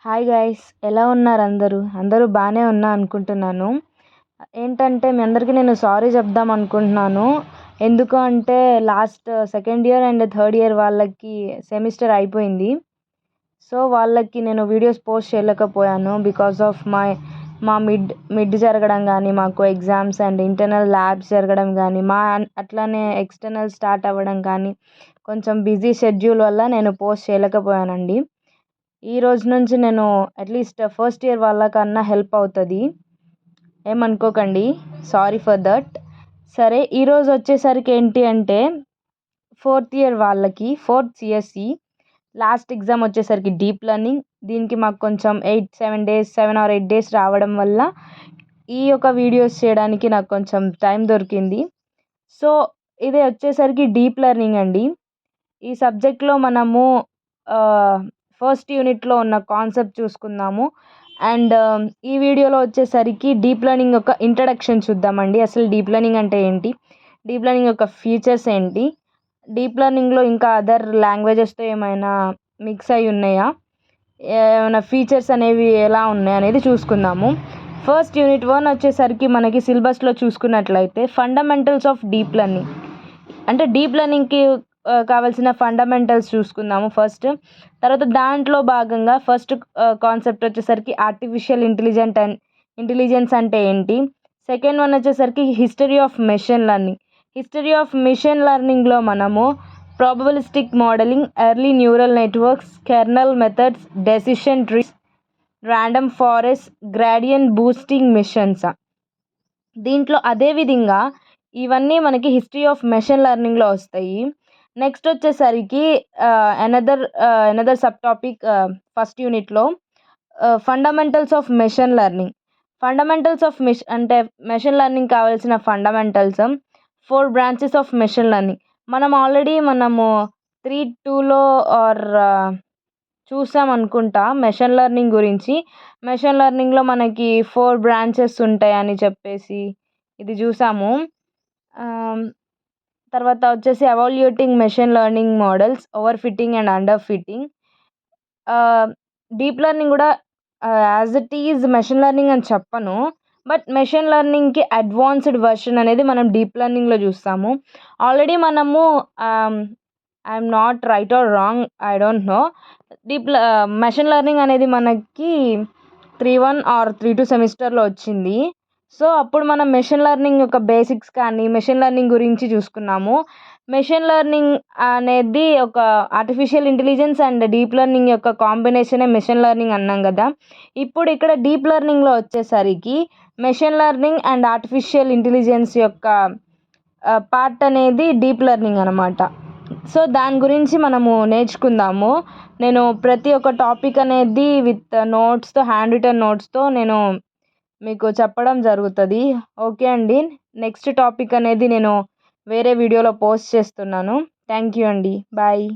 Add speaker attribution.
Speaker 1: Hi guys, ఎలా ఉన్నారు అందరూ? అందరూ బాగానే ఉన్నా అనుకుంటున్నాను. ఏంటంటే మీ అందరికీ నేను సారీ చెప్దాం అనుకుంటున్నాను. ఎందుకు అంటే last second year and third year వాళ్ళకి సెమిస్టర్ అయిపోయింది. సో వాళ్ళకి నేను వీడియోస్ పోస్ట్ చేయలేకపోయాను బికాస్ ఆఫ్ మా మిడ్ జరగడం కానీ, మాకు ఎగ్జామ్స్ అండ్ ఇంటర్నల్ ల్యాబ్స్ జరగడం కానీ, అట్లానే ఎక్స్టర్నల్ స్టార్ట్ అవ్వడం కానీ, కొంచెం బిజీ షెడ్యూల్ వల్ల నేను పోస్ట్ చేయలేకపోయానండి. ఈ రోజు నుంచి నేను అట్లీస్ట్ ఫస్ట్ ఇయర్ వాళ్ళకన్నా హెల్ప్ అవుతుంది, ఏమనుకోకండి. Sorry for that. సరే, ఈరోజు వచ్చేసరికి ఏంటి అంటే ఫోర్త్ ఇయర్ వాళ్ళకి ఫోర్త్ సిఎస్సి లాస్ట్ ఎగ్జామ్ వచ్చేసరికి డీప్ లెర్నింగ్. దీనికి మాకు కొంచెం 7 or 8 డేస్ రావడం వల్ల ఈ యొక్క వీడియోస్ చేయడానికి నాకు కొంచెం టైం దొరికింది. సో ఇది వచ్చేసరికి డీప్ లెర్నింగ్ అండి. ఈ సబ్జెక్ట్లో మనము ఫస్ట్ యూనిట్లో ఉన్న కాన్సెప్ట్ చూసుకుందాము. అండ్ ఈ వీడియోలో వచ్చేసరికి డీప్ లెర్నింగ్ యొక్క ఇంట్రడక్షన్ చూద్దామండి. అసలు డీప్ లెర్నింగ్ అంటే ఏంటి, డీప్ లెర్నింగ్ యొక్క ఫీచర్స్ ఏంటి, డీప్ లెర్నింగ్లో ఇంకా అదర్ లాంగ్వేజెస్తో ఏమైనా మిక్స్ అయి ఉన్నాయా, ఏమైనా ఫీచర్స్ అనేవి ఎలా ఉన్నాయి అనేది చూసుకుందాము. ఫస్ట్ యూనిట్ 1 వచ్చేసరికి మనకి సిలబస్లో చూసుకున్నట్లయితే ఫండమెంటల్స్ ఆఫ్ డీప్ లెర్నింగ్, అంటే డీప్ లెర్నింగ్కి కావాల్సిన ఫండమెంటల్స్ చూసుకుందాము ఫస్ట్. తర్వాత దాంట్లో భాగంగా ఫస్ట్ కాన్సెప్ట్ వచ్చేసరికి ఆర్టిఫిషియల్ ఇంటెలిజెన్స్ అంటే ఏంటి. సెకండ్ వన్ వచ్చేసరికి history of machine learning. History of machine లెర్నింగ్లో మనము probabilistic modelling, early neural networks, kernel methods, decision trees, random forest, gradient boosting machines. దీంట్లో అదేవిధంగా ఇవన్నీ మనకి హిస్టరీ ఆఫ్ మెషిన్ లెర్నింగ్లో వస్తాయి. నెక్స్ట్ వచ్చేసరికి అనదర్ సబ్ టాపిక్ ఫస్ట్ యూనిట్లో fundamentals of machine learning. Fundamentals of అంటే మెషిన్ లెర్నింగ్ కావాల్సిన fundamentals 4 branches of machine learning. మనము 3.2లో ఆర్ చూసామనుకుంటా మెషిన్ లెర్నింగ్ గురించి. మెషిన్ లెర్నింగ్లో మనకి 4 బ్రాంచెస్ ఉంటాయని చెప్పేసి ఇది చూసాము. తర్వాత వచ్చేసి evaluating machine learning models, overfitting and underfitting. Deep learning కూడా as it is machine learning అని చెప్పను, బట్ మెషిన్ లెర్నింగ్కి అడ్వాన్స్డ్ వర్షన్ అనేది మనం డీప్ లెర్నింగ్లో చూస్తాము. ఆల్రెడీ మనము I'm not right are wrong, I don't know, machine learning అనేది మనకి 3.1 or 3.2 సెమిస్టర్లో వచ్చింది. సో అప్పుడు మనం మెషిన్ లెర్నింగ్ యొక్క బేసిక్స్ కానీ మెషిన్ లెర్నింగ్ గురించి చూసుకున్నాము. మెషిన్ లెర్నింగ్ అనేది ఒక artificial intelligence and deep learning యొక్క కాంబినేషనే మెషిన్ లెర్నింగ్ అన్నాం కదా. ఇప్పుడు ఇక్కడ డీప్ లెర్నింగ్లో వచ్చేసరికి machine learning and artificial intelligence యొక్క పార్ట్ అనేది డీప్ లెర్నింగ్ అనమాట. సో దాని గురించి మనము నేర్చుకుందాము. నేను ప్రతి ఒక్క టాపిక్ అనేది విత్ నోట్స్తో, హ్యాండ్ రిటన్ నోట్స్తో నేను మీకు చెప్పడం జరుగుతుంది. ఓకే అండి, నెక్స్ట్ టాపిక్ అనేది నేను వేరే వీడియోలో పోస్ట్ చేస్తున్నాను. థ్యాంక్ యూ అండి, బాయ్.